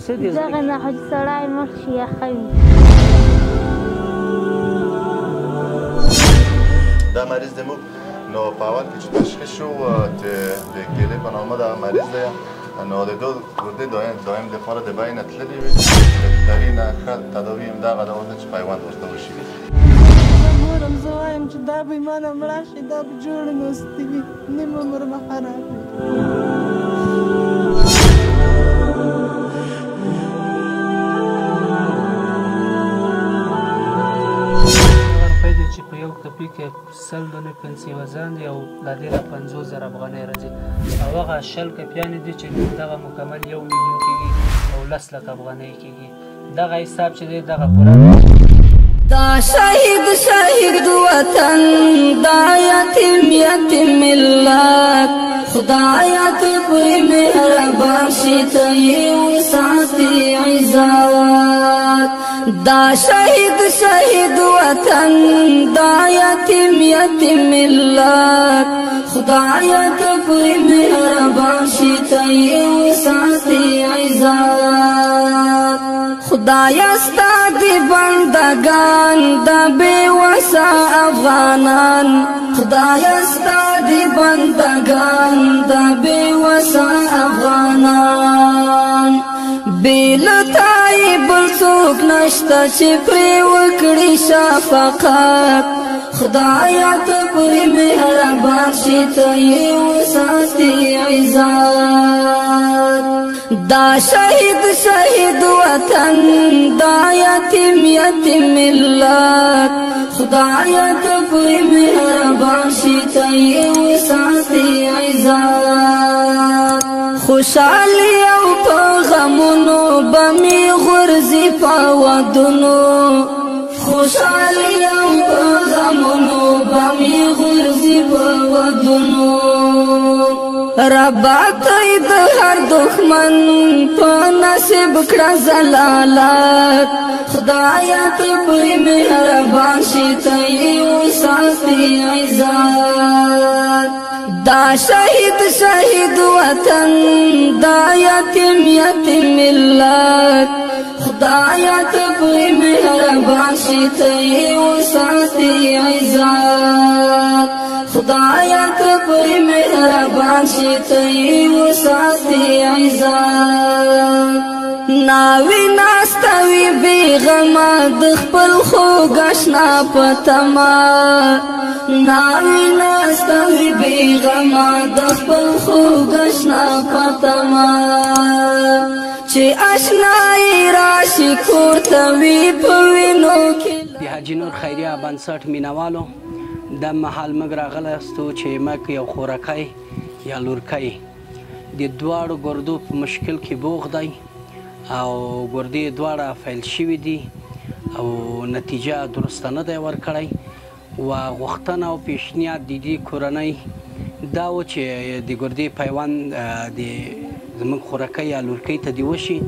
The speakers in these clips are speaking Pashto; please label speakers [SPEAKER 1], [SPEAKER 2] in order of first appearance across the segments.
[SPEAKER 1] دغه نه خو چې سړی مړ شي یا ښه وي.
[SPEAKER 2] دا مریض د موږ نو په اول کې چې تشخیص شو چې د کیلې په نامه دغه مریض دی نو د دو ګردې دویم دپاره د بیې نه تللې وي د هغې نه ښه تداوي همدغه ډول ده چې پیوند ورته وشي.
[SPEAKER 3] ګورم زه وایم چې دا به مانه مړه شي دا به جوړې نوستې وي نیم عمر به خراب وي.
[SPEAKER 4] چې په یو کپي کې 100 دانې پنسي وزن دی او له دې نه 50,000 افغانۍ راځي او هغه 100 کپیانې دي چې دغه مکمل 1 میلیون کېږي او 10 لک افغانۍ کېږي. دغه حساب چې دی دغه پوره
[SPEAKER 5] دا شهید وطن دا یتیم ملت خدایا ته پرې مهربان شي ته یې وساتې عزت. دا شهید وطن دا یتیم ملت خدایا ته پرې مهربان شي ته یې وساتې عزت. خدایا ستا د بندگان د بې وسه افغانان خدایا ستا د بندگان د بې وسه افغانان بې له تا یې بل څوک نشته چې پرې وکړي شفقت. خدایا ته پرې مهربان شي ته یې وساتې عزت. دا شهید وطن دا یتیم ملت خدایا ته پرې مهربان شي ته یې وساتې عزت. خوشحالي او په غمونو به مې غورځي په ودونو خوشحالي او په غمونو به مې غورځي په ودونو. ربا ته د هر دښمن په نصیب کړه زلالت. خدایا ته پرې مهربان شي ته یې وساتې عزت. دا شهید وطن دا یتیم ملت خدایا ته پرې مهربان شي ته یې وساتې عزت. خدایا ته پرې مهربان شي ته یې وساتې عزت. ناوی ناسته وي بېغمه د خپل خوږ اشنا په تمه ناوی ناسته وي بېغمه د خپل خوږ اشنا په تمه چې اشنا یې راشي کور ته وي په وینو کې.
[SPEAKER 6] د حاجي نور خیریه بنسټ مینوالو د مهال موږ راغلاستو چې موږ یو خورکی یا لورکی د دواړو ګردو په مشکل کې بوغ دی او ګردې دواړه فیل شوي دي او نتیجه درسته نه دی ورکړی و غوښتنه او پیشنهاد د دې کورنۍ دا و چې د ګردې پیوند د زموږ خورکی یا لورکی ته دې وشي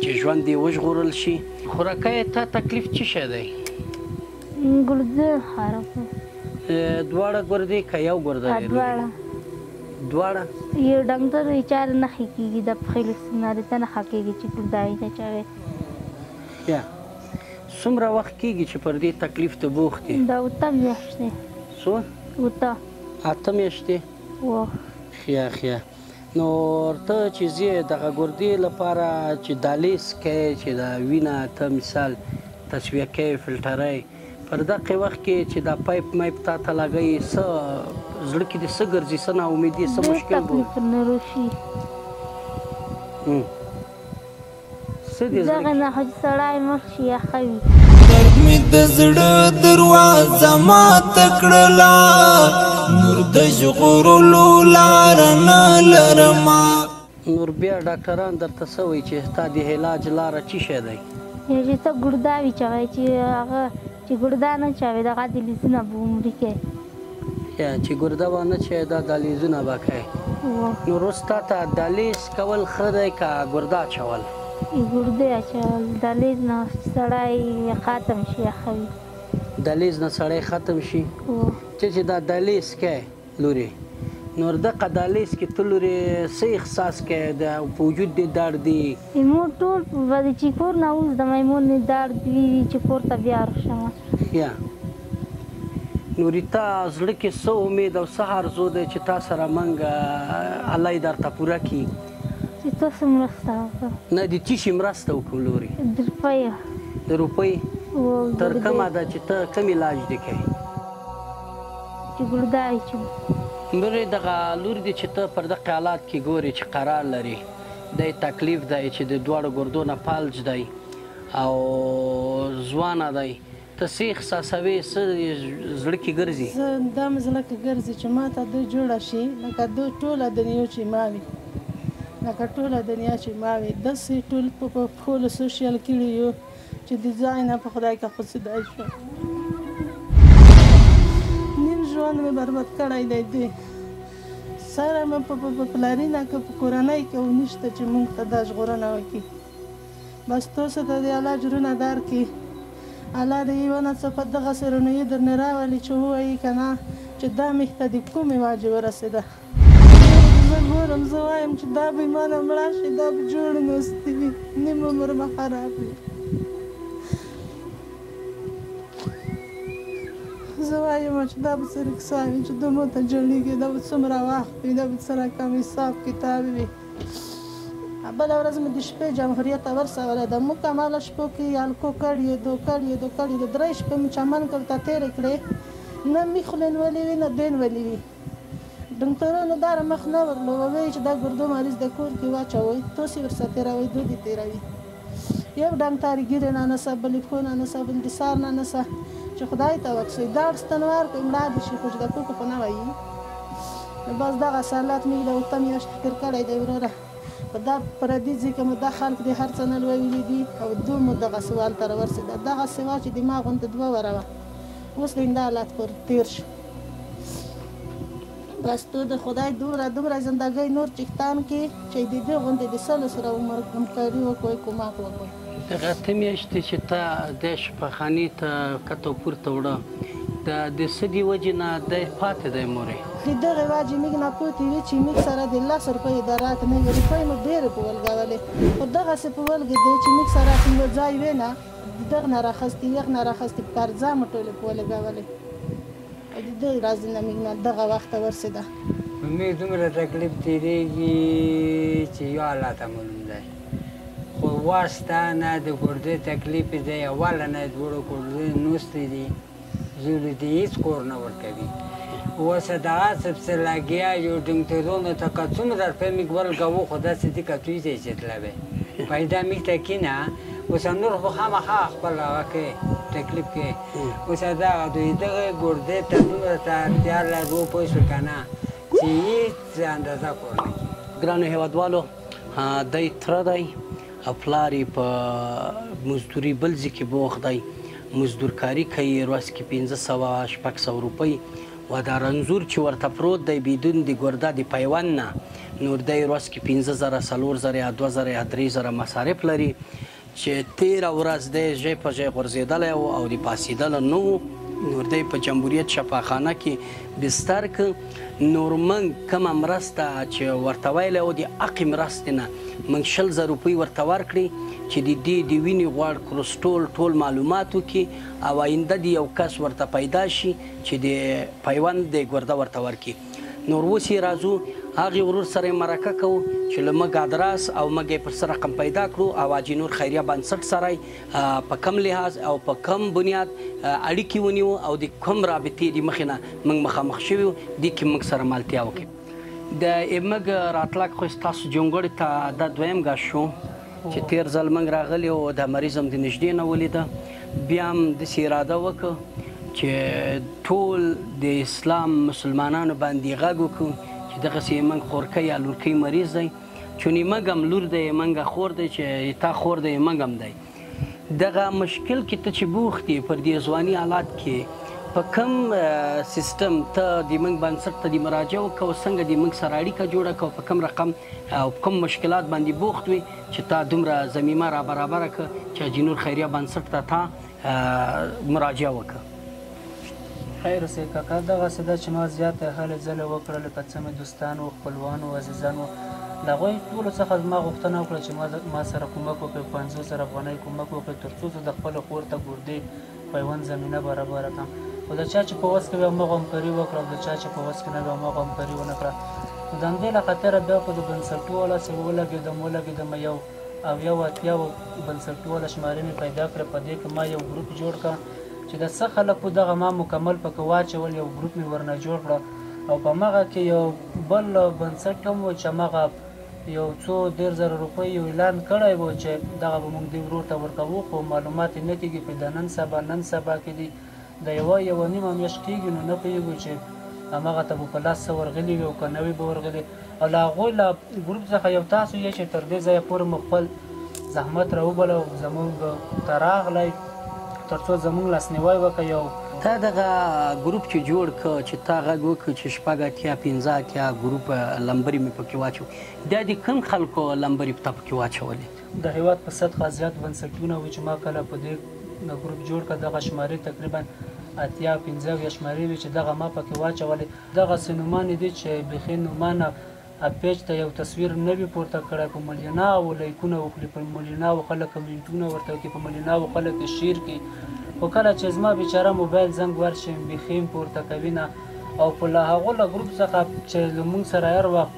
[SPEAKER 6] چې ژوند دې وژغورل شي. خورکی ته تکلیف څه شی دی؟
[SPEAKER 1] ګرده خرابه
[SPEAKER 6] دواړه ګردې که یو ګرده دواړه
[SPEAKER 1] یو ډاکټر وایي چې نښې کېږي د پښې له سینارې ته نښه کېږي چې ګردایي ته چاوي.
[SPEAKER 6] یا څومره وخت کېږي چې پر دې تکلیف ته بوخت یې؟
[SPEAKER 1] دا 8 میاشتې.
[SPEAKER 6] څو؟ 8 میاشتې. ښه نو ته چې ځې دغه ګردې لپاره چې دالیز کوې چې د وینه ته مثال تصفیه کوې فلټرۍ پر دغه وخت کې چې دا پایپ مایپ تا ته لګوي څه زړه کې دې څه ګرځي څه ناامیدي څه مشکل به څه دې
[SPEAKER 1] دغه نه خو چې سړی مړ شي یا ښه وي.
[SPEAKER 7] درد مې د زړه دروازه ماته کړله نور د ژغورلو لاره نه لرمه.
[SPEAKER 6] نور بیا ډاکټران درته څه وایي چې ستا د علاج لاره څه شی دی؟
[SPEAKER 1] چې ته ګرده وي چوی چې هغه چې ګرده نه چوي دغه دهلیزونه به عمري کوي.
[SPEAKER 6] چې ګرده به نه چوي دا دهلیزونه به کوي. نو روز تا ته دهلیز کول ښه دی که ګرده اچول؟
[SPEAKER 1] ګردې اچول دهلیز نه سړی ختم شي ښه وي.
[SPEAKER 6] دهلیز نه سړی ختم شي چې دا دهلیز کوي لورې نور دغه دهلیز کې ته لورې څه احساس کوې په وجود دې درد دی
[SPEAKER 1] مور ټول به چې کور نه ووځم مور مې درد وي چې کور ته بیا راشم
[SPEAKER 6] یا نورې تا زړه کې څه امید او څه آرزو دی چې تا سره موږ الله یې درته پوره کړي
[SPEAKER 1] چې تاسو مرسته وکړه
[SPEAKER 6] نه د څه شي مرسته وکړو لورې
[SPEAKER 1] د روپیو
[SPEAKER 6] د روپۍ تر کومه ده چې ته کوم علاج دې کوې
[SPEAKER 1] چې ګردې اچوم
[SPEAKER 6] برې دغه لور دی چې ته پر دغه حالات کې ګورې چې قرار لري دی تکلیف دی چې د دواړو ګردو نه فلج دی او ځوانه دی ته څه احساسوې څه زړه کې ګرځي
[SPEAKER 3] دا مې زړه کې ګرځي چې ما ته دوی جوړه شي لکه دوی ټوله دنیا چې ما وي لکه ټوله دنیا چې ما وي داسې ټول په پښو له سوشل کړي یو چې د ځای نه په خدای که خصدای شو نیم ژوند مې برباد کړی دی دوی سره مې په پلارینه که په کورنۍ کې ونشته چې موږ ته دا ژغورنه وکړي بس تاسو ته د الله اجرونه درکړي الله د یوه ناڅاپه دغسې رونیي درنه راولي چې ووایي که نه چې دا مې ته د کومې واجې ورسېده زه ګورم زه وایم چې دا به ما نه مړه شي دا به جوړ نوستي وي نیم عمر به خراب وي زه وایم چې دا به څه رکسا وي چې دومره ته جوړېږي دا به څومره وخت وي دا به څه رقم حساب کتاب وي بله ورځ مې د شپې جمهوریت ته ورسولی ده مکمله شپو کې الکو کړي دو کړي دو کړي د 3 شپې مې چمن کړ ته تېرې کړې نه مې خولې نیولې وي نه دې نیولې وي ډاکټرانو داره مخ نه ورلو ووایي چې دا ګردو مریض د کور کې واچوئ توسې ورسره تېروئ دو دې تېروي یو ډاکټر ګیرې نه نسه بلې پښو نه نسه بل د سار نه نسه چې خدای ته وکسئ دا ستنوار کوي مړه دې شي خو چې د کوکو خو نه وایي بس دغه سالات مې د اوته میاشتې تېر کړی دی وروره په دا پردي ځای کې مو دا خلک د هر څه نه لویلي دي او دوی مو دغه سوال ته راورسېده دغه سوا چې دماغ غونته 2 وره وه اوس د دا حالات پر تېر شو بس تو د خدای دومره زندګۍ نور چښتان کې چې د دې غونډې د سلو سره همکاري وکړئ کومک وکړئ
[SPEAKER 6] دغه اته میاشتې چې ته د شفاخانې ته کته پورته وړه د څه دې وجې نه دی پاتې دی مورې
[SPEAKER 3] د دغې وجې موږ نه پاتې وي چې موږ سره د 10 روپۍ د راک نه وي روپۍ مو ډېرې په ولګولې خو دغسې په ولګې دی چې موږ سره په یوه ځای وې نه د دغه نه راخستې یخ نه راخستې په قرضه مو ټولې په ولګولې او د دې راځي نه موږ نه دغه وخته ورسېده
[SPEAKER 8] موږ دومره تکلیف تېرېږي چې یو الله ته معلوم دی خو واسطه نه د ګردې تکلیف دی اوله نه دوړو ګردې نوستې دي زوی دې هېڅ کور نه ورکوي اوس دغه سبسه لګیا یو ډنګټرونو ته که څومره روپۍ موږ ورکوو خو داسې دي که توی ځای چې تلوی پیدا موږ ته کینه اوس نور خو خامخا خپل هغه کوي تکلیف کوي اوس دغه دوی دغه ګردې ته دومره ته اړتیا لرو پوه شو که نه چې هېڅ اندازه کور نه کړي
[SPEAKER 6] ګرانو هېوادوالو دی تره دی او پلار یې په مزدوري بل ځای کې بوخت دی مزدورکاري کوي ورځ کې 500-600 روپۍ و دا رنځور چې ورته پروت دی بدون د ګرده د پیوند نه نور دی ورځ کې 5000 4000 یا 2000 یا 3000 مصارف لري چې 13 ورځ دی ژی په ژی غورځېدلی او د پاسېدلی نه و نور دی په جمهوریت شفاخانه کې بستر که نور موږ کومه مرسته چې ورته ویلی و د حقې مرستې نه موږ 20000 روپۍ ورته ورکړې چې د دې د وینې غوړ کرسټول ټول معلومات وکړي او آینده د یو کس ورته پیدا شي چې د پیوند د ګرده ورته ورکړي نور اوس یې راځو هغې ورور سره یې مرکه کوو چې له موږ ادرس او موږ یې پر څه رقم پیدا کړو او حاجي نور خیریه بنسټ سره په کم لحاظ او په کم بنیاد اړیکې ونیو او د کوم رابطې د مخې نه موږ مخامخ شوي وو دې کې موږ سره مالتیا وکړي د موږ راتلک خو ستاسو جونګړې ته دا دویم ګاز شو چې تېر ځل موږ راغلي او د مریض هم د نږدې نه ولیده بیا هم داسې اراده وکړو چې ټول د اسلام مسلمانانو باندې غږ وکړو چې دغسې موږ خورکۍ یا لورکۍ مریض دی چونې موږ هم لور دی موږ خور دی چې تا خور دی موږ هم دی دغه مشکل کې ته چې بوخت یې پر دې ځواني حالات کې په کوم سیستم ته د موږ بنسټ ته د مراجعه وکړه څنګه د موږ سره اړیکه جوړه کړه په کوم رقم او کوم مشکلات باندې بوخت وي چې تا دومره ضمیمه را برابره کړه چې حاجي نور خیریه بنسټ ته تا مراجعه وکړه
[SPEAKER 4] خیر اوسئ کاکا دغسې ده چې ما زیاته هلې ځلې وکړلې که څه مې دوستانو خپلوانو عزیزانو له هغوی ټولو څخه زما غوښتنه وکړه چې ما سره کومک وکړي 50,000 افغانۍ کومک وکړي تر څو زه د خپلې خور ته ګردې پیوند زمینه برابره کړم خو د چا چې په وس کې وي هماغه همکاري وکړه او د چا چې په وس کې نه وي هماغه همکاري ونه کړه نو د همدې له خاطره بیا خو د بنسټي والا سې ولګېدم یو اویا و اتیا بنسټي والا شمارې مې پیدا کړه په دې کې ما یو ګروپ جوړ کړه چې د څه خلکو دغه ما مکمل پکې واچول یو ګروپ مې ورنه جوړ کړه او په هغه کې یو بل بنسټ هم و چې هماغه یو څو 10,000 روپۍ یو اعلان کړی و چې دغه به موږ دې ورور ته ورکوو خو معلومات یې نه کېږي په د نن سبا کې دي د یوه نیمه میاشت کېږي نو نه پوهېږو چې هماغه ته به په لاس څه ورغلي وي او که نه وي به ورغلي او له هغوی له ګروپ څخه یو تاسو یې چې تر دې ځایه پورې مو خپل زحمت راوبله او زموږ ته راغلی تر څو زموږ لاسنیوی وکړه یو
[SPEAKER 6] تا دغه ګروپ چې جوړ کړ چې تا غږ وکړ چې 6 اتیا 15 اتیا ګروپ لمبرې مې پکې واچو دا د کوم خلکو لمبرې تا پکې واچولې
[SPEAKER 4] د هېواد په سطحه زیات بنسټونه وو چې ما کله په دې ګروپ جوړ کړه دغه شمارې تقریبا 15 شمارې وي چې دغه ما پکې واچولې دغسې نومانې دي چې بیخي نومانه پیج ته یو تصویر نه وي پورته کړی په ملیوناو لایکونه وکړي په ملیوناو خلک کمنټونه ورته وکړي په ملیوناو خلک یې شیر کړي خو کله چې زما بیچاره موبایل زنګ ورشي بیخي م پورته کوي نه او په له هغو له ګروپ څخه چې زموږ سره هر وخت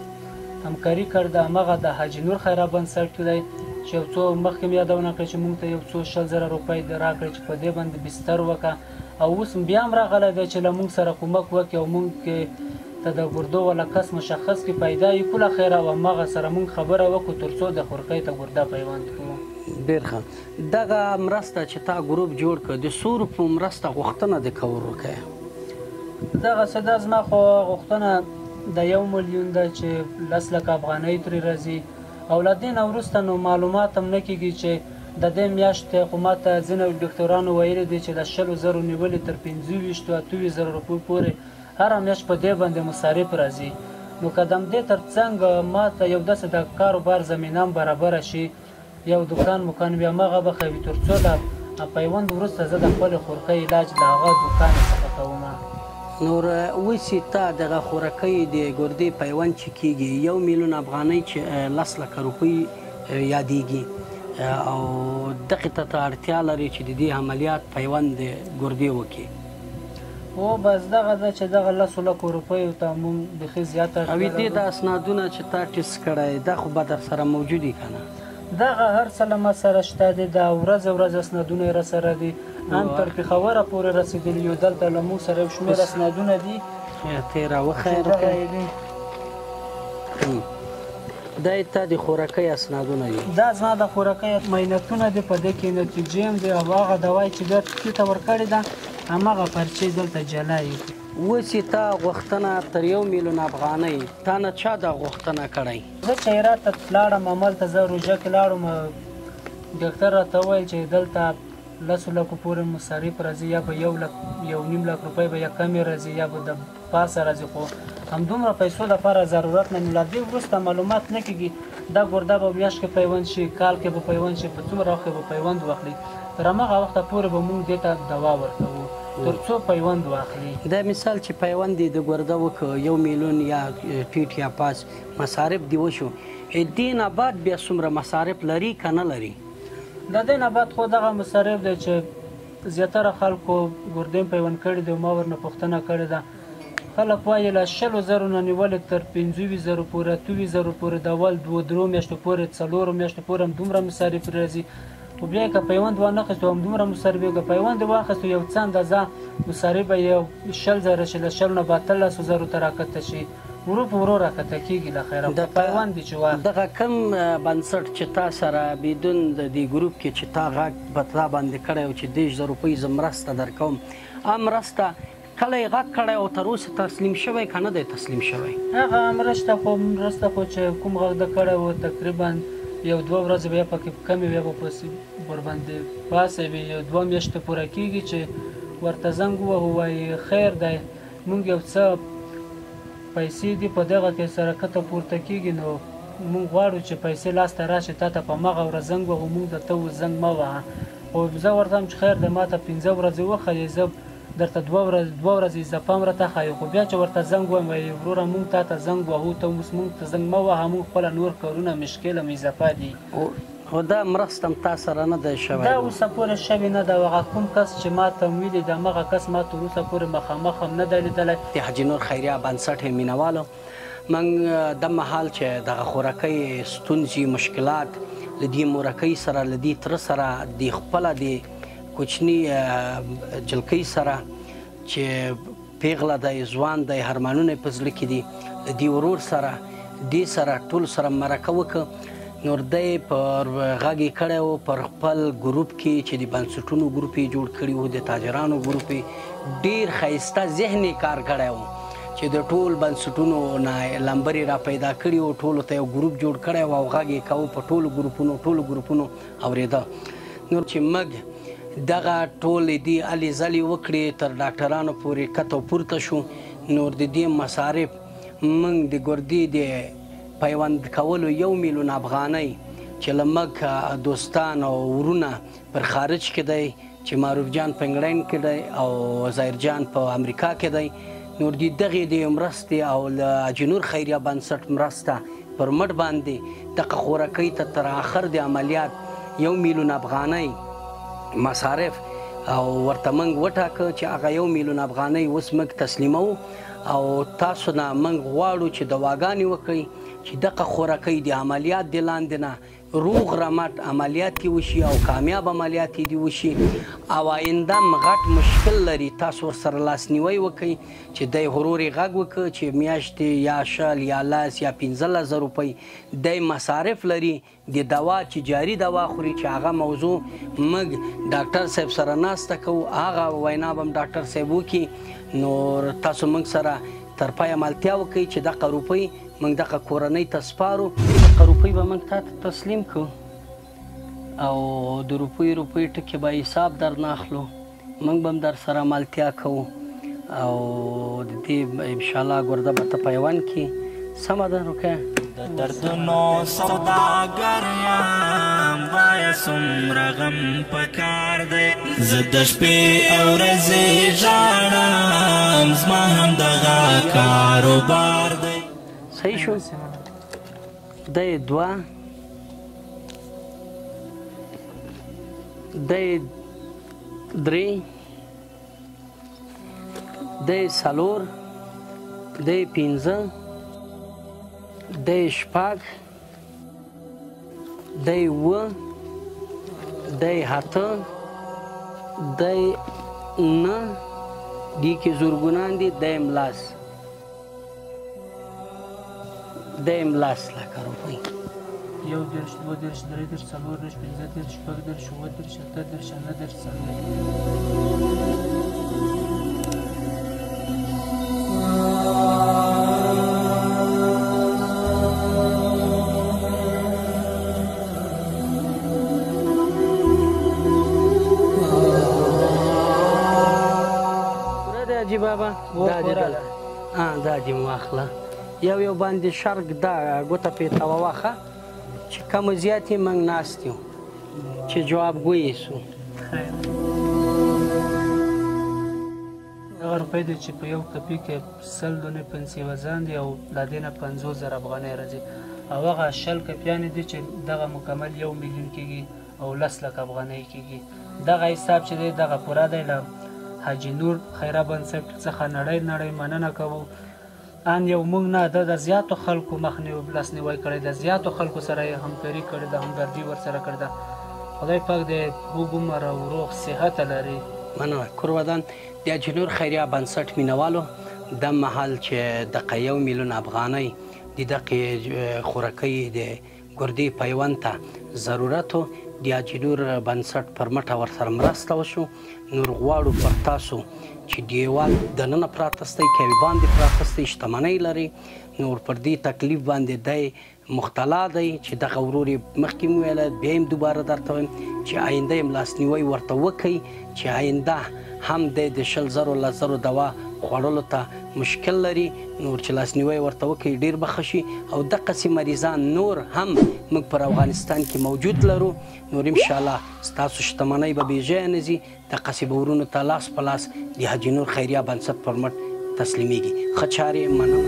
[SPEAKER 4] همکاري کړده هماغه د حاجي نور خیره بنسټ دی چې یو څو مخکې مې یادونه کړې چې موږ ته یو څو 100,000 روپۍ راکړې چې په دې باندې بستر وکړه او اوس بیا هم راغلی دی چې له موږ سره کومک وکړي او موږ کې ته د ګردو والا کس مشخص کې پیدا یې کله خیره او هماغه سره موږ خبره وکړو تر څو د خورکۍ ته ګرده پیوند کړو
[SPEAKER 6] ډېر ښه دغه مرسته چې تا ګروپ جوړ کړ د څو روپو مرسته غوښتنه د کور وکړې
[SPEAKER 4] دغسې دا زما خو غوښتنه د 1 ملیون ده چې 10 لکه افغانۍ ترې راځي او له دې نه وروسته نو معلومات هم نه کېږي چې د دې میاشتې خو ما ته ځینو ډاکټرانو ویلي دي چې د 100,000 نیولې تر 25,000 روپیو پورې هره میاشت په دې باندې مصارف راځي نو که د همدې تر څنګ ما ته یو داسې د کاروبار زمینه هم برابره شي یو دکان وي هماغه به ښه وي تر څو د پیوند وروسته زه د خپلې خورکۍ علاج د هغه دوکان څخه کوم
[SPEAKER 6] نور اوس تا دغه خورکۍ د ګردې پیوند چې کېږي 1 میلیون افغانۍ چې 10 لکه روپۍ یادېږي او دغې ته اړتیا لري چې د دې عملیات پیوند د ګردې وکړي
[SPEAKER 4] او بس دغه ده چې دغه 10 لکو روپیو ته مونږ بیخي زیاته
[SPEAKER 6] او دې د اسنادونه چې تا ټیسټ کړی دا خو به در سره موجود وي که نه
[SPEAKER 4] دغه هر څه له ما سره شته دي د ورځ اسنادونه یې راسره دي هم تر پېښوره پورې رسېدلي یو دلته له موږ سره یو شمېر اسنادونه دي
[SPEAKER 6] ته یې راوښیه دا یې تا د خورکۍ اسنادونه دي
[SPEAKER 4] دا زما د خورکۍ معاینتونه دي په دې کې نتیجې هم دي او هغه دوای چې بیا ټکي ته ورکړې ده هماغه پرچې دلته جلا یي
[SPEAKER 6] اوس یې تا غوښتنه تر 1 میلیون افغانۍ تا نه چا دا غوښتنه کړی
[SPEAKER 4] زه چې هرات ته لاړم همالته زه روژه کې لاړم ډاکټر راته وویل چې دلته 10 لکو پورې مصارف راځي یا به 1.5 لک روپۍ به یا کمې راځي یا به د پاسه راځي خو همدومره پیسو لپاره ضرورت نه له دې وروسته معلومات نه کېږي دا ګرده به میاشت کې پیوند شي کال کې به پیوند شي په څومره وخت کې به پیوند واخلي تر هماغه وخته پورې به موږ دې ته دوا ورکوو تر څو پیوند واخلي
[SPEAKER 6] دا مثال چې پیوند دې د ګرده وکړ 1 میلیون یا ټیټ یا پاس مصارف دې وشو دې نه بعد بیا څومره مصارف لري که نه لري
[SPEAKER 4] د دې نه بعد خو دغه مصارف دی چې زیاتره خلکو ګردې پیوند کړي دي ما ورنه پوښتنه کړې ده خلک وایي له 100,000 نه نیولې تر 25,000 پورې 28,000 پورې د اول 2 میاشتو پورې 4 میاشتو پورې همدومره مصارف راځي خو بیا که پیوند وانخیستو همدومره مصارف که پیوند یې واخیستو یو څه اندازه مصارف به یو 100,000 شي له 100 نه به 13,000 ته راکته شي ورو په ورو راکته کېږي له خیره پیوند دی چې واخلي
[SPEAKER 6] دغه کوم بنسټ چې تا سره بدون د دې ګروپ کې چې تا غږ په تا باندې کړی و چې 10,000 روپۍ زه مرسته درکوم مرسته کله یې غږ کړی او تر اوسه تسلیم شوی که نه دی تسلیم شوی
[SPEAKER 4] هغه مرسته خو چې کوم غږ ده کړی و تقریبا 1-2 ورځې به یې پکې کمې وي به ورباندې پاسې وي 2 میاشتې پوره کېږي چې ورته زنګ ووهو وایي خیر دی موږ یو څه پیسې دي په دغه کې سره کته پورته کېږي نو موږ غواړو چې پیسې لاسته راشي تا ته په هماغه ورځ زنګ وهو موږ ته ته زنګ مه وهه خو زه ورته وایم چې خیر دی ما ته 15 ورځې وښیې زه درته دوه ورځې اضافه هم راته ښایي خو بیا چې ورته زنګ ووایم وایي وروره موږ تا ته زنګ وهو ته اوس موږ ته زنګ مه وهه موږ خپله نور کارونه مشکل هم اضافه دي
[SPEAKER 6] خو دا مرسته هم تا سره نه ده شوی
[SPEAKER 4] دا اوسه پورې شوې نه ده هغه کوم کس چې ما ته ویلي د همغه کس ما تر اوسه پورې مخامخ هم نه دی لیدلی
[SPEAKER 6] د حاجي نور خیریه بنسټ مینوالو موږ د مهال چې دغه خوراکۍ ستونزې مشکلات له دې مورکۍ سره له دې تره سره د خپله د کوچني جلکۍ سره چې پیغله دی ځوان دی هرمانونه یې په زړه کې دي د دې ورور سره دې سره ټول سره مرکه وکړه نور دی پر غږ یې کړی و پر خپل ګروپ کې چې د بنسټونو ګروپ یې جوړ کړي و د تاجرانو ګروپ یې ډېر ښایسته ذهن یې کار کړی و چې د ټول بنسټونو نه لمبرې را پیدا کړي و ټولو ته یو ګروپ جوړ کړی و او غږ یې کوو په ټولو ګروپونو اورېده نور چې موږ دغه ټولې دې هلې ځلې وکړې تر ډاکټرانو پورې کته پورته شو نور د دې مصارف موږ د ګردې د پیوند کولو 1 میلیون افغانۍ چې له موږ دوستان او ورونه پر خارج کې دی چې معروف جان په انګلند کې دی او ظاهر جان په امریکا کې دی نور د دغې د مرستې او له حاجي نور خیریه بنسټ مرسته پر مټ باندې دغه خوراکۍ ته تر آخر د عملیات 1 میلیون افغانۍ مصارف او ورته موږ وټاکه چې هغه 1 میلیون افغانۍ اوس موږ تسلیموو او تاسو نه موږ غواړو چې دواګانې وکړئ چې دغه خوراکۍ د عملیات د لاندې نه روغ رمټ عملیات کې وشي او کامیاب عملیات دې وشي او آینده غټ مشکل لري تاسو ورسره لاسنیوی وکړئ چې دی ورور یې غږ وکړه چې میاشتې یا شل یا لاس یا 15,000 روپۍ دی مصارف لري د دوا چې جاري دوا خوري چې هغه موضوع موږ ډاکټر صاحب سره ناسته کوو هغه وینا به هم ډاکټر صاحب وکړي نور تاسو موږ سره تر پایه ملتیا وکړئ چې دغه روپۍ موږ دغه کورنۍ ته سپارو دغه روپۍ به موږ تا ته تسلیم کړو او د روپۍ ټکې به حساب در نه اخلو موږ به هم در سره ملتیا کوو او د دې انشاءالله ګرده به ته پیوند کړي سمه ده رقیه
[SPEAKER 7] د دردونو سوداګر یم وایه څومره غم پکار دی زه د شپې او ورځې ژاړم زما هم دغه کاروبار دی
[SPEAKER 6] صحیح شو دی 2 دی 3 دی 4 دی 5 دی 6 دی 7 دی 8 دی 9 دی کې زورګونان دي دی ملاس دی ملاس لکه روپۍ
[SPEAKER 4] 1 دېرش 2 دېرش 3 دېرش 4 دېرش 5 دېرش 6 دېرش 7 دېرش 8 دېرش 9 دېرش
[SPEAKER 6] حاجي بابا دا دې مو واخله یو باندې شرک دا ګوته پې ته وواخه چې کم زیات یې موږ ناست یو چې جوابګوی سو
[SPEAKER 4] دغه روپۍ دی چې په یو کپي کې 100 دانې پنسې وزن دي او له دې نه 50,000 افغانۍ راځي او هغه 10 کپیانې دي چې دغه مکمل 1 میلیون کېږي او 10 لک افغانۍ کېږي دغه حساب چې دی دغه پوره دی له حاجي نور خیریه بنسټ څخه نړۍ مننه کوو ان یو موږ نه د زیاتو خلکو لاسنیوی کړی د زیاتو خلکو سره یې همکاري کړې ده همدردي ورسره کړې ده خدای پاک دې اوږد عمر او روغ صحت لري
[SPEAKER 6] مننه کورودان د حاجي نور خیریه بنسټ مینوالو د مهال چې دغه 1 میلیون افغانۍ د دغې خوراکۍ د ګردې پیوند ته ضرورت و د حاجي نور بنسټ پر مټه ورسره مرسته وشو نور غواړو پر تاسو چې دیوال دننه پراته ستی کوي باندې پراته ستی شتمنۍ لري نور پر دې تکلیف باندې دی مختلا دی چې دغه ورور یې مخکې مو ویله بیا هم دوباره درته وایم چې آینده یې لاسنیوی ورته وکئ چې آینده هم دی د 20,000 دوا خوړلو ته مشکل لري نور چې لاسنیوی ورته وکړي ډېر به ښه شي او دقسې مریضان نور هم موږ پر افغانستان کې موجود لرو نور انشاءالله ستاسو شتمنۍ به بېځایه نه ځي دقسې به ورونو ته لاس په لاس د حاجي نور خیریه بنسټ پر مټ تسلیمیږي ښه چارې مننه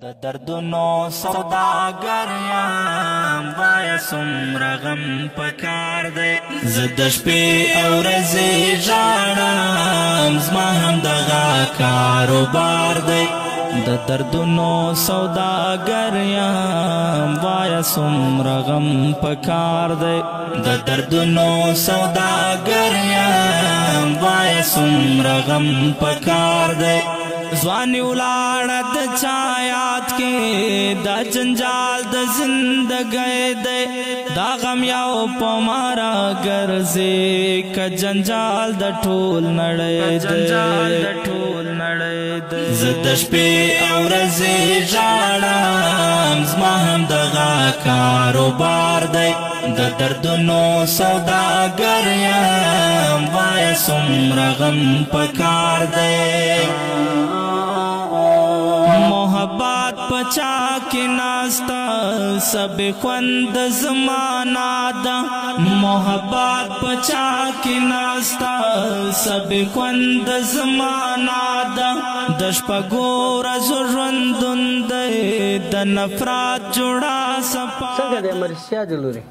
[SPEAKER 7] د دردونو سوداګر یم وایه څومره غم پکار دی زه د شپې او ورځې ژاړم زما هم دغه کاروبار دی د دردونو سوداګر یم وایه څومره غم پکار دی د دردونو سوداګر یم وایه څومره غم پکار دی ځواني ولاړه د چا یاد کې دا جنجال د زندګۍ دی دا غم یو په ما راګرځي که جنجال د ټول نړۍ دی زه د شپې او ورځې ژاړم زما هم دغه کاروبار دی د دردونو سوداګر یم وایه څومره غم پکار دی محبت پچا کې ناستا سب خوند زمانہ دا محبت پچا کې ناستا سب خوند زمانہ دا د شپږو ورځو ژوندون دی د نفرت جوړه سپا
[SPEAKER 6] څنګه دی مرستیا دې لورې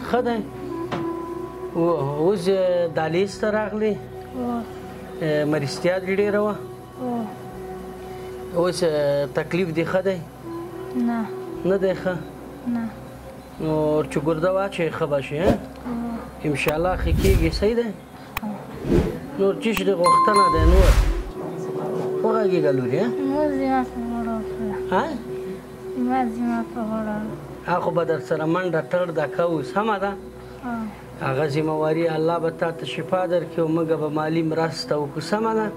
[SPEAKER 6] ښه دی اوس دهلیز ته راغلی مرستیا دې ډېره وه اوس تکلیف دې ښه دی نه دی ښه نور چې ګرده واچوې ښه به شي انشاءالله ښه کېږي صحیح دی نور چیش دې غوښتنه دی نور وغږېږه لورې خو به در سره منډه ټر ده کوو سمه ده هغه ذمهواري الله به تا ته شفا درکړي او موږ به مالي مرسته وکړو سمه ده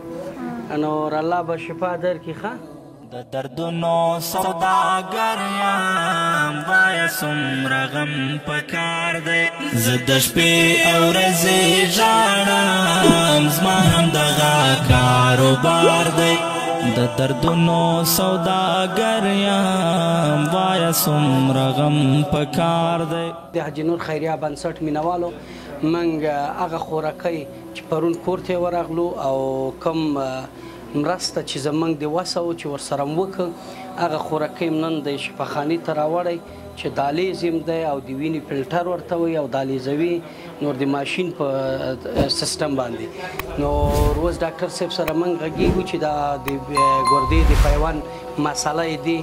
[SPEAKER 6] نور الله به شفا درکړي ښه
[SPEAKER 7] د دردونو سوداګر یم وایه څومره غم پکار دی زه د شپې او ورځې ژاړم زما هم دغه کاروبار دی د دردونو سوداګر یم وایه څومره غم پکار دی
[SPEAKER 6] د حاجي نور خیریه بنسټ مینوالو موږ هغه خوراکۍ چې پرون کور ته ورغلو او کوم مرسته چې زموږ د وسه و چې ورسره م وکړ هغه خوراکۍ م نن د شفاخانې ته راوړی چې دالیز یم دی او د وینې فلټر ورته وایي او دالیزوي نور د ماشین په سیستم باندې نو اوس ډاکټر صاحب سره موږ غږېږو چې دا د ګردې د پیوند مسله یې دې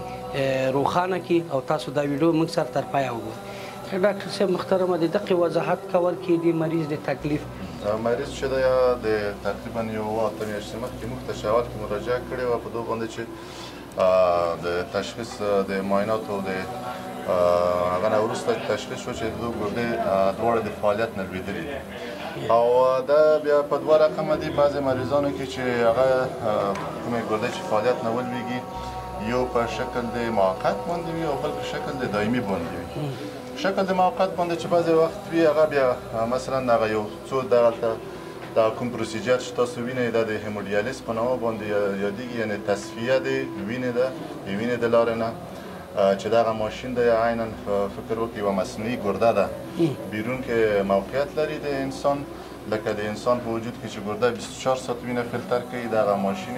[SPEAKER 6] روښانه کړي او تاسو دا ویډیو موږ سره تر پایه وګورئ ډاکټر صاحب محترمه د دقې وضاحت کول کې د مریض د تکلیف
[SPEAKER 2] مریض چې دی د تقریبا یو اته میاشتې مخکې موږ ته شاوات کې مراجعه کړې وه په دو باندې چې د تشخیص د معایناتو د هغه نه وروسته تشخیص شو چې د ګردې دواړه د فعالیت نه لوېدلي دي او دا بیا په دوه رقمه دي بعضې مریضانو کې چې هغه کومې ګردې چې فعالیت نه ولوېږي یو په شکل د موقت باندې وي او بل په شکل د دایمي باندې وي شکل د موقت باندې چې بعضې وخت وي هغه بیا مثلا هغه یو څو دغلته دا کوم پروسیجر چې تاسو وینئ دا د هیموډیالیز په نامه باندې یادېږي یعنې تصفیه د وینې ده د وینې د لارې نه چې دغه ماشین دی عینا فکر وکړئ یوه مصنوعي ګرده ده بیرون کې موقعیت لري د انسان لکه د انسان په وجود کې چې ګرده 24 ساعت وینه فلټر کوي دغه ماشین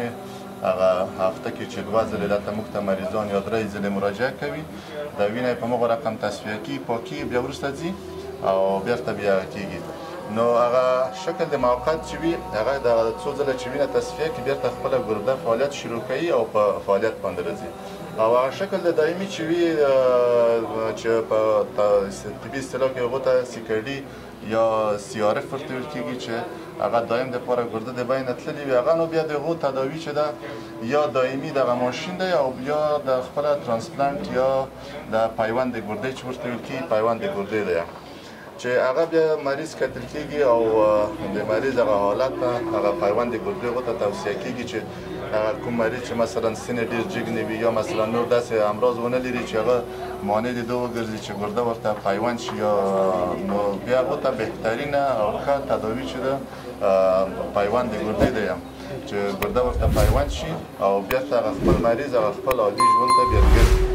[SPEAKER 2] هغه هفته کې چې 2 ځلې دلته موږ ته مریضان یا 3 ځلې مراجعه کوي دا وینه یې په مغه رقم تصفیه کیږي پاکي بیا وروسته ځي او بیرته بیا کیږي نو هغه شکل د موقت چې وي هغه د څو ځله چې وینه تصفیه کړي بیرته خپله ګرده فعالیت شروع کوي او په فعالیت باندې راځي او هغه شکل د دایمي چې وي چې په طبي اصطلاح کې هغو ته سیکرډي یا CRF ورته ویل کېږي چې هغه دایم دپاره ګرده د بینه تللې وي هغه نو بیا د هغو تداوي چې ده یا دایمي دغه ماشین دی او یا د خپله ترانسپلانټ یا د پیوند د ګردې چې ورته ویل کېږي پیوند د ګردې دی چې هغه بیا مریض کتل کېږي او د مریض هغه حالت ته هغه پیوند د ګردې هغو ته توصیه کېږي چې کوم مریض چې مثلا سینې ډېر جګ وي یا مثلا نور داسې امراض ونه لري چې هغه مانع د ده وګرځي چې ګرده ورته پیوند شي یا نو بیا هغو ته بهترینه او ښه تداوي چې ده پیوند د ګردې دی چې ګرده ورته پیوند شي او بیا هغه خپل مریض هغه خپل عادي ژوند ته بیا ګرځي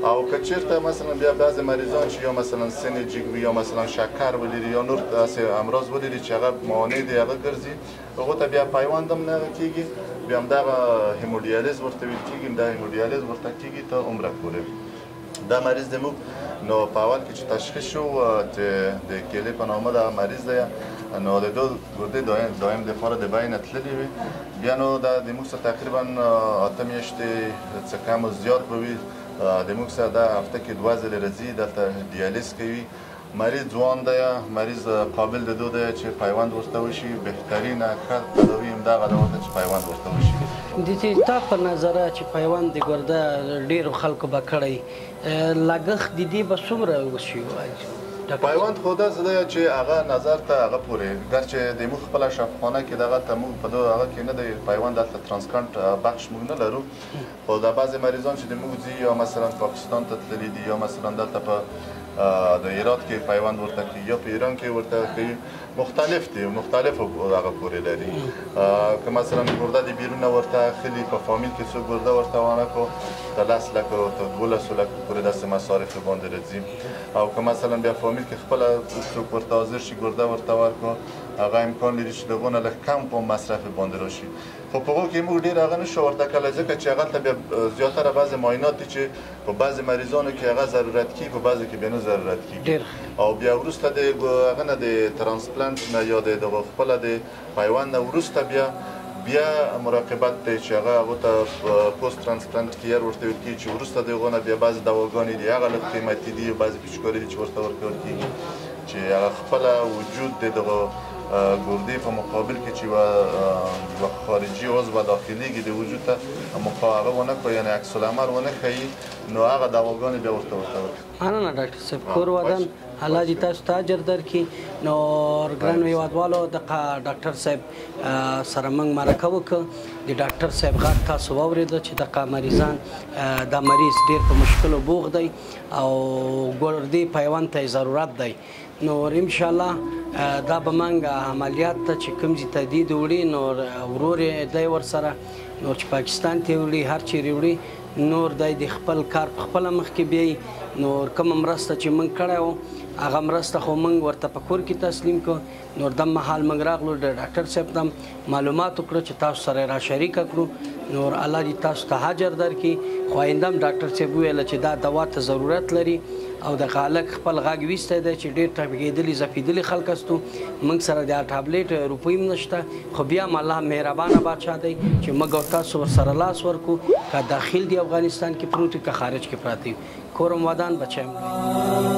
[SPEAKER 2] او که چېرته مثلا بیا بعضې مریضان چې یا مثلا سن جګ وي یا مثلا شکر ولري یا نور داسې امراض ولري چې هغه مانع دی هغه ګرځي هغو ته بیا پیوند هم نه کېږي بیا همدغه هیموډیالیز ورته ویل کېږي همدغه هیموډیالیز ورته کېږي تر عمره پورې دا مریض زموږ نو په اول کې چې تشخیص شو د کېلې په نامه دغه مریض دی نو د ده ګردې دایم دپاره د بیې نه تللې وې بیا نو دا د موږ څخه تقریبا 8 میاشتې څه کم و زیات به وي د موږ سره دا هفته کې 2 ځلې راځي دلته دیالیز کوي مریض ځوان دی مریض قابل د ده دی چې پیوند ورته وشي بهترینه ښه تداوي همدغه ده ورته چې پیوند ورته وشي
[SPEAKER 6] د تا په نظره چې پیوند د ګرده ډېرو خلکو به کړی لګښت د دې به څومره وشي
[SPEAKER 2] پیوند خو داسې دی چې هغه نظر ته هغه پورې ګرچې د موږ خپله شفاخانه کې دغه ته موږ په هغه کې نه دی پیوند دلته ترانسپلانټ بخش موږ نه لرو خو دا بعضې مریضان چې د موږ ځي یا مثلا پاکستان ته تللي دي یا مثلا دلته په د هرات کې پیوند ورته کوي یا په ایران کې ورته کوي مختلف دي مختلفو هغه پورې لري که مثلا ګرده د بیرونه ورته اخلي په فامیل کې څوک ګرده ورته وانه کړو د 10 لکه تر 12 لکه پورې داسې مصارف باندې راځي او که مثلا بیا فامیل کې خپله څوک ورته حاضر شي ګرده ورته ورکړو هغه امکان لري چې دغه نه لږ کم په مصرف باندې راشي خو په هغو کې موږ ډېر هغه نشو ورته کولی ځکه چې هغلته بیا زیاتره بعضې معاینات دي چې په بعضې مریضانو کې هغه ضرورت کېږي په بعضې کې بیا نه ضرورت کېږي او بیا وروسته د هغه نه د ترانسپلانټ نه یا د دغه خپله د پیوند نه وروسته بیا مراقبت دی چې هغه هغو ته پوست ترانسپلانټ کیر ورته ویل کېږي چې وروسته د هغو نه بیا بعضې دواګانې دي هغه لږ قیمتي دي بعضې پیچکاري دي چې ورته ورکول کېږي چې هغه خپله وجود د دغه ګردې په مقابل کې چې یوه خارجي عضو داخلیږي د وجود ته هغه ونه کړو یعنې عکس العمل ونه ښیي نو هغه دواګانې بیا ورته ورکړي
[SPEAKER 6] مننه ډاکټر صاحب کور ودان الله دې تاسو ته اجر درکړي نو ګرانو هېوادوالو دغه ډاکټر صاحب سره موږ مرکه وکړه د ډاکټر صاحب غږ تاسو واورېده چې دغه مریضان دا مریض ډېر په مشکلو بوغ دی او ګردې پیوند ته ضرورت دی نو انشاءالله دا به موږ عملیات ته چې کوم ځای ته دي د وړي نو ورور یې دی ورسره نور چې پاکستان ته یې وړي هر چیرې وړي نور دی د خپل کار په خپله مخکې بیایي نور کومه مرسته چې موږ کړی وو هغه مرسته خو موږ ورته په کور کې تسلیم کړو نور دم مهال موږ راغلو د ډاکټر صاحب ته معلومات وکړو چې تاسو سره را شریکه کړو نور الله دې تاسو ته اجر درکړي خو آینده هم ډاکټر صاحب وویله چې دا دوا ته ضرورت لري او د هلک خپل غږ ویستی دی چې ډېر ټپکېدلي ځپېدلي خلک استو موږ سره د ټابلیټ روپۍ هم نشته خو بیا هم الله مهربانه بادشاه دی چې موږ او تاسو ورسره لاس ورکړو که داخل دی افغانستان کې پروت وي که خارج کې پراته وي کورم ودان بچی هم